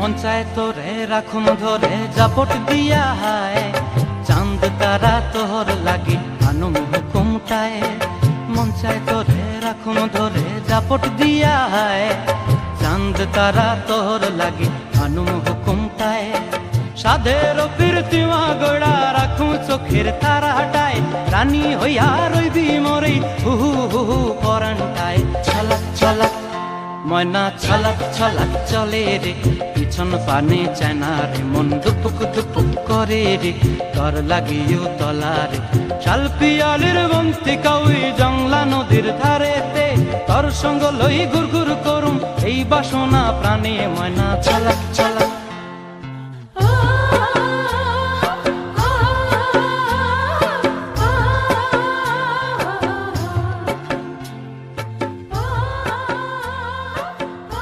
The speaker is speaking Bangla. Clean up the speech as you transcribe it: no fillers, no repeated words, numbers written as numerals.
মন চায় তোরে রাখুন ধরে জাপট দিয়া হায়, চাঁদ তারা তোর লাগি আনুম হুকুমটায়। মন চায় তোরে রাখুন ধরে জাপট দিয়া হায়, চাঁদ তারা তোর লাগি আনুম হুকুমটায়। সাধের প্রীতিমা গোড়া রাখুন চোখের তারা হটায়, রানী হইয়া রইবি মরে হু হু হু হু পরানটায়। ছলাক ছলাক ময়না ছলাক ছলাক চলে রে, পিছন পানে চায়না রে, মন দুপুক দুপুক করে রে, তর লাগিও তলারে। শাল পিয়ালির বন্তি কাউই জংলা নদীর ধারেতে, তর সঙ্গ লই গুড় গুড় করুম এই বাসনা প্রাণে। ময়না ছলাক ছলাক